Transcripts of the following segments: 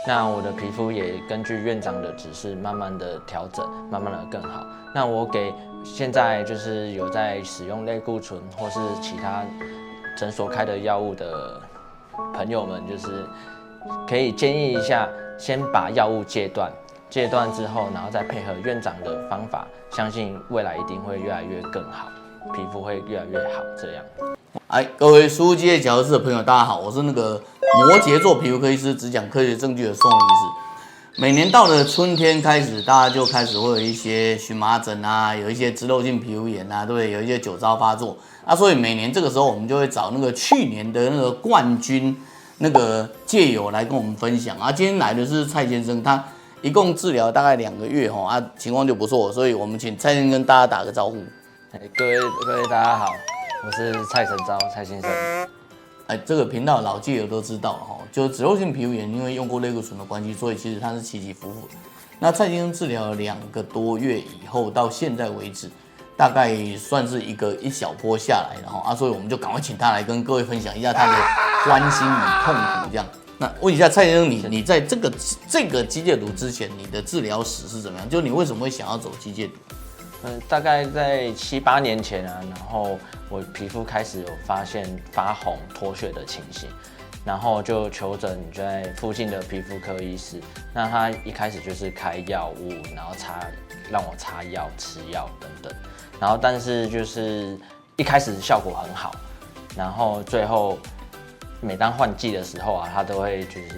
那我的皮肤也根据院长的指示，慢慢的调整，慢慢的更好。那我给现在就是有在使用类固醇或是其他诊所开的药物的朋友们，就是可以建议一下，先把药物戒断，戒断之后，然后再配合院长的方法，相信未来一定会越来越更好，皮肤会越来越好。这样。各位书记角质的朋友，大家好，我是那个摩羯座皮肤科医师，只讲科学证据的宋医师。每年到了春天开始，大家就开始会有一些荨麻疹啊，有一些脂漏性皮肤炎啊，对不对？有一些酒糟发作啊，所以每年这个时候我们就会找那个去年的那个冠军那个戒友来跟我们分享啊。今天来的是蔡先生，他一共治疗大概2个月情况就不错，所以我们请蔡先生跟大家打个招呼。各位大家好，我是蔡成昭，蔡先生。这个频道老戒友都知道了就脂漏性皮肤炎，因为用过类固醇的关系，所以其实它是起起伏伏的。那蔡先生治疗了2个多月以后，到现在为止，大概算是一小波下来了所以我们就赶快请他来跟各位分享一下他的关心与痛苦这样。那问一下蔡先生，你在这个机械毒之前，你的治疗史是怎么样？就你为什么会想要走机械毒？大概在7、8年前啊，然后我皮肤开始有发现发红、脱屑的情形，然后就求诊在附近的皮肤科医师。那他一开始就是开药物，然后让我擦药、吃药等等，然后但是就是一开始效果很好，然后最后每当换季的时候啊，他都会就是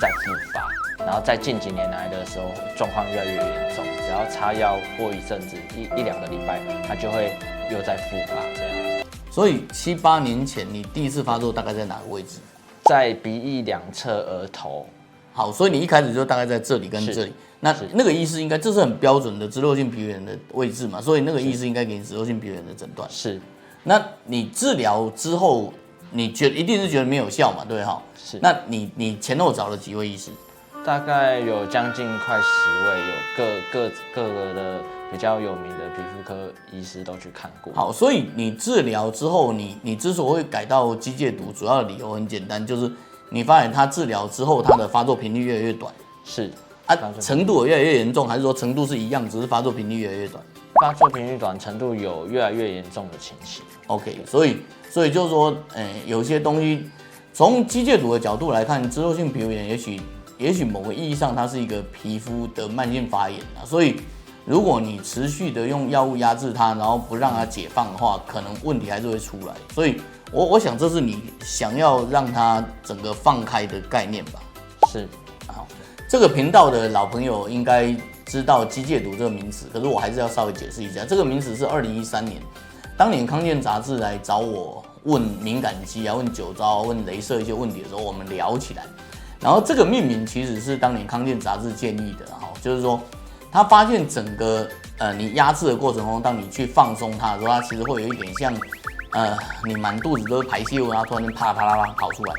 再复发。然后在近几年来的时候，状况越来越严重，只要擦药过一阵子，一两个礼拜，它就会又再复发这样。所以7、8年前你第一次发作大概在哪个位置？在鼻翼两侧额头。好，所以你一开始就大概在这里跟这里。那个医师应该这是很标准的脂漏性皮肤炎的位置嘛，所以那个医师应该给你脂漏性皮肤炎的诊断。是。那你治疗之后，你一定是觉得没有效嘛，对哈？是。那你前后找了几位医师？大概有将近快10位，有各个的比较有名的皮肤科医师都去看过。好，所以你治疗之后，你之所以会改到机械毒，主要的理由很简单，就是你发现它治疗之后，它的发作频率越来越短。是程度有越来越严重，还是说程度是一样，只是发作频率越来越短？发作频率短，程度有越来越严重的情形。OK， 所以就是说，有些东西从机械毒的角度来看，脂漏性皮肤炎也许某个意义上它是一个皮肤的慢性发炎所以如果你持续的用药物压制它，然后不让它解放的话，可能问题还是会出来。所以我想这是你想要让它整个放开的概念吧？是。好，这个频道的老朋友应该知道机械毒这个名词，可是我还是要稍微解释一下，这个名词是2013年，当年康健杂志来找我问敏感肌问酒糟、问雷射一些问题的时候，我们聊起来。然后这个命名其实是当年康健杂志建议的就是说他发现整个你压制的过程中，当你去放松它的时候，它其实会有一点像你满肚子都是排泄物，然后突然间啪啦啪啦啪跑出来，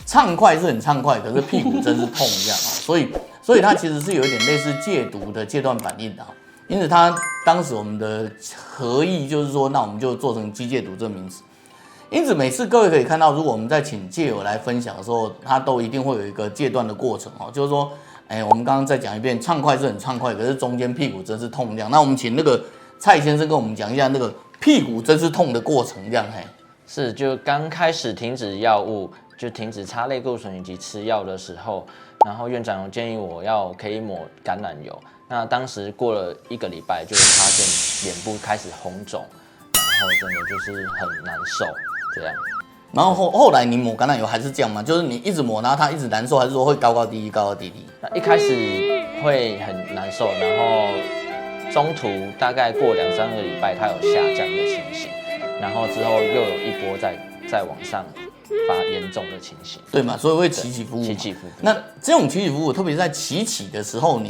畅快是很畅快，可是屁股真是痛这样所以它其实是有一点类似戒毒的戒断反应的因此它当时我们的合意就是说，那我们就做成机械毒这个名词。因此，每次各位可以看到，如果我们在请戒友来分享的时候，他都一定会有一个戒断的过程就是说，我们刚刚再讲一遍，畅快是很畅快，可是中间屁股真是痛这样。那我们请那个蔡先生跟我们讲一下那个屁股真是痛的过程这样是，就刚开始停止药物，就停止擦类固醇以及吃药的时候，然后院长有建议我可以抹橄榄油。那当时过了1个礼拜，就发现脸部开始红肿，然后真的就是很难受。这样，然后后来你抹橄榄油还是这样吗？就是你一直抹，然后它一直难受，还是说会高高低低、高高低低？那一开始会很难受，然后中途大概过2、3个礼拜，它有下降的情形，然后之后又有一波再往上发严重的情形，对嘛？所以会起起伏伏。起起伏伏。那这种起起伏伏，特别是在起的时候，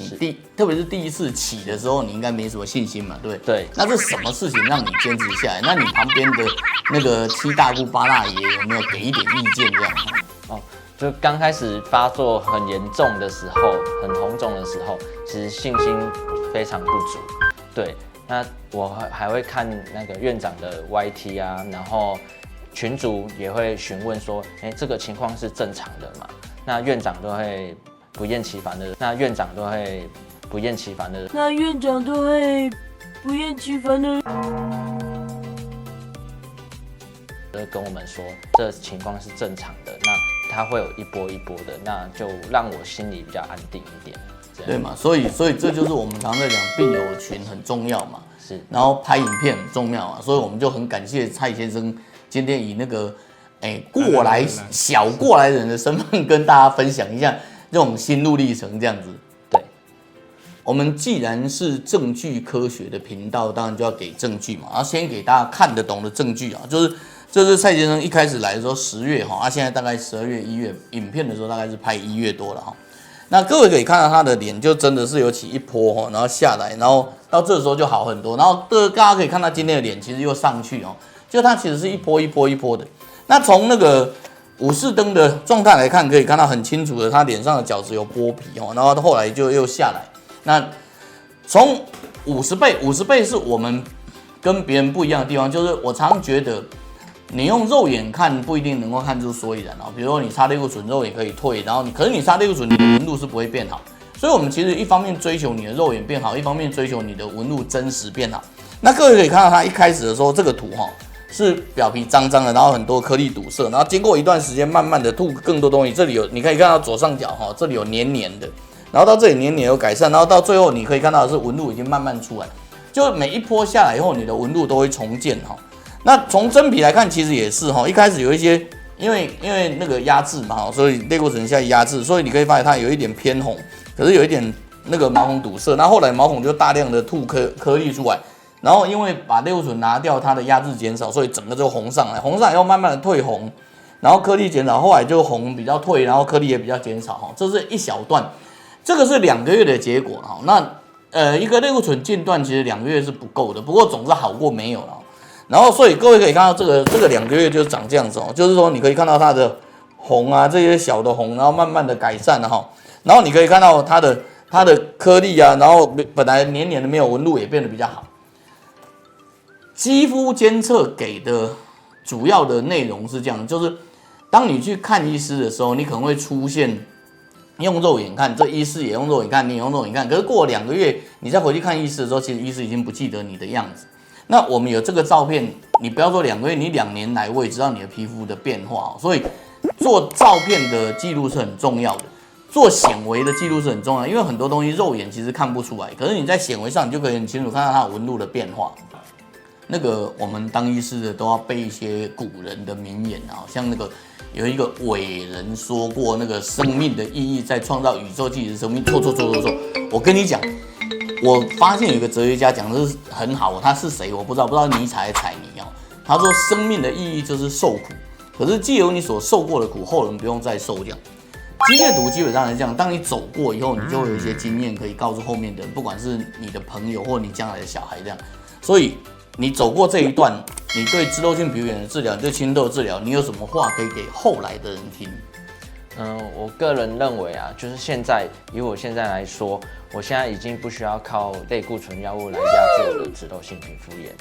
特别是第一次起的时候，你应该没什么信心嘛，对不对？对。那是什么事情让你坚持下来？那你旁边的那个7大姑8大爷有没有给一点意见这样？就刚开始发作很严重的时候，很红肿的时候，其实信心非常不足。对，那我还会看那个院长的 YT 然后群组也会询问说，这个情况是正常的嘛？那院长都会不厌其烦的，那院长都会不厌其烦的，那院长都会不厌其烦的跟我们说这情况是正常的，那它会有一波一波的，那就让我心里比较安定一点。对嘛？所以这就是我们常常在讲病友群很重要嘛，是，然后拍影片很重要嘛，所以我们就很感谢蔡先生今天以那个小过来人的身份跟大家分享一下这种心路历程这样子。对，我们既然是证据科学的频道，当然就要给证据嘛，然后先给大家看得懂的证据啊，就是这是蔡先生一开始来的时候10月哈，现在大概12月1月影片的时候大概是拍1月多了哈。那各位可以看到他的脸就真的是有起一波哈，然后下来，然后到这时候就好很多，然后大家可以看到今天的脸其实又上去哦，就它其实是一波一波一波的。那从那个武士灯的状态来看，可以看到很清楚的，他脸上的角质有剥皮哦，然后后来就又下来。那从50倍是我们跟别人不一样的地方，就是我常觉得你用肉眼看不一定能够看出所以然哦。比如说你擦类固醇，肉眼可以退，然后可是你擦类固醇，你的纹路是不会变好。所以我们其实一方面追求你的肉眼变好，一方面追求你的纹路真实变好。那各位可以看到，他一开始的时候这个图哈。是表皮脏脏的，然后很多颗粒堵塞，然后经过一段时间，慢慢的吐更多东西。这里有，你可以看到左上角哈，这里有黏黏的，然后到这里黏黏有改善，然后到最后你可以看到的是纹路已经慢慢出来。就每一波下来以后，你的纹路都会重建哈。那从真皮来看，其实也是哈，一开始有一些，因为那个压制嘛，所以类固醇下压制，所以你可以发现它有一点偏红，可是有一点那个毛孔堵塞，那后来毛孔就大量的吐颗粒出来。然后因为把类固醇拿掉，它的压制减少，所以整个就红上来，红上来以后慢慢的退红，然后颗粒减少，后来就红比较退，然后颗粒也比较减少哈，这是一小段，这个是2个月的结果哈。那一个类固醇间断其实2个月是不够的，不过总是好过没有了。然后所以各位可以看到这个2个月就长这样子哦，就是说你可以看到它的红啊这些小的红，然后慢慢的改善了哈，然后你可以看到它的颗粒啊，然后本来黏黏的没有纹路也变得比较好。肌肤监测给的主要的内容是这样，就是当你去看医师的时候，你可能会出现用肉眼看，这医师也用肉眼看，你也用肉眼看，可是过了2个月，你再回去看医师的时候，其实医师已经不记得你的样子。那我们有这个照片，你不要说2个月，你2年来我也知道你的皮肤的变化，所以做照片的记录是很重要的，做显微的记录是很重要的，因为很多东西肉眼其实看不出来，可是你在显微上你就可以很清楚看到它的纹路的变化。那个我们当医师的都要背一些古人的名言啊，像那个有一个伟人说过，那个生命的意义在创造宇宙纪实生命。错。我跟你讲，我发现有一个哲学家讲的是很好，他是谁我不知道尼采还是彩尼哦。他说生命的意义就是受苦，可是藉由你所受过的苦，后人不用再受这样。机械毒基本上是这样，当你走过以后，你就会有一些经验可以告诉后面的人，不管是你的朋友或你将来的小孩这样，所以。你走过这一段，你对脂漏性皮肤炎的治疗，你对青痘治疗，你有什么话可以给后来的人听？我个人认为啊，就是以我现在来说，我现在已经不需要靠类固醇药物来压制我的脂漏性皮肤炎。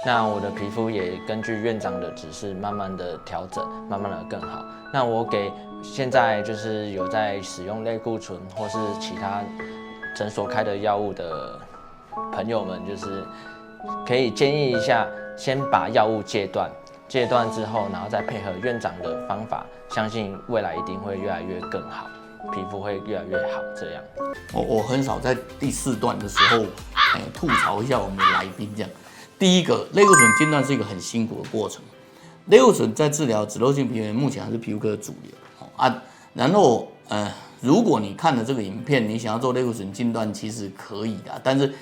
那我的皮肤也根据院长的指示，慢慢的调整，慢慢的更好。那我给现在就是有在使用类固醇或是其他诊所开的药物的朋友们，就是可以建议一下，先把药物戒断之后，然后再配合院长的方法，相信未来一定会越来越更好，皮肤会越来越好。这样，我很少在第4段的时候，吐槽一下我们的来宾这样。第一个，类固醇间断是一个很辛苦的过程。类固醇在治疗脂漏性皮肤炎，目前还是皮肤科的主流啊。然后，如果你看了这个影片，你想要做类固醇间断，其实可以的，但是。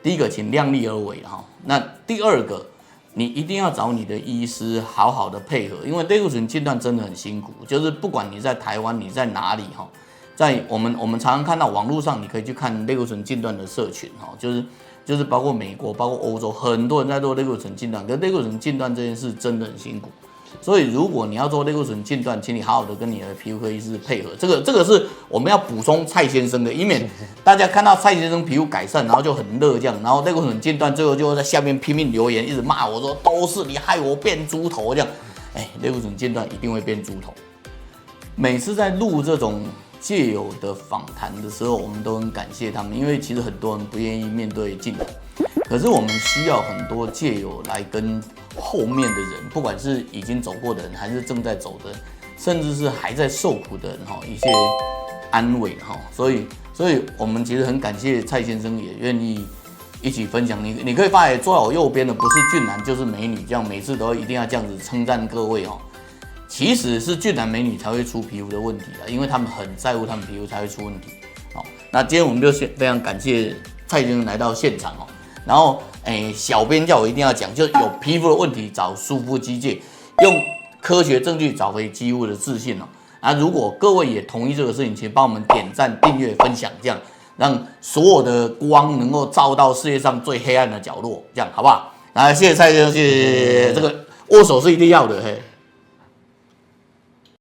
第一个，请量力而为哈。那第二个，你一定要找你的医师好好的配合，因为类固醇间断真的很辛苦。就是不管你在台湾，你在哪里哈，在我们常常看到网络上，你可以去看类固醇间断的社群哈，就是包括美国、包括欧洲，很多人在做类固醇间断。可是类固醇间断这件事真的很辛苦。所以，如果你要做类固醇间断，请你好好的跟你的皮肤科医师配合。这个是我们要补充蔡先生的，以免大家看到蔡先生皮肤改善，然后就很热这样，然后类固醇间断，最后就在下面拼命留言，一直骂我说都是你害我变猪头这样。类固醇间断一定会变猪头。每次在录这种戒友的访谈的时候，我们都很感谢他们，因为其实很多人不愿意面对镜头，可是我们需要很多戒友来跟后面的人，不管是已经走过的人，还是正在走的人，甚至是还在受苦的人一些安慰所以我们其实很感谢蔡先生也愿意一起分享。你可以发现坐在我右边的不是俊男就是美女，这样每次都一定要这样子称赞各位其实是俊男美女才会出皮肤的问题因为他们很在乎他们皮肤才会出问题。那今天我们就非常感谢蔡先生来到现场然后小编叫我一定要讲，就是有皮肤的问题找舒肤机械，用科学证据找回肌肤的自信如果各位也同意这个事情，请帮我们点赞、订阅、分享，这样让所有的光能够照到世界上最黑暗的角落，这样好不好？来，谢谢蔡先生，谢谢这个握手是一定要的嘿。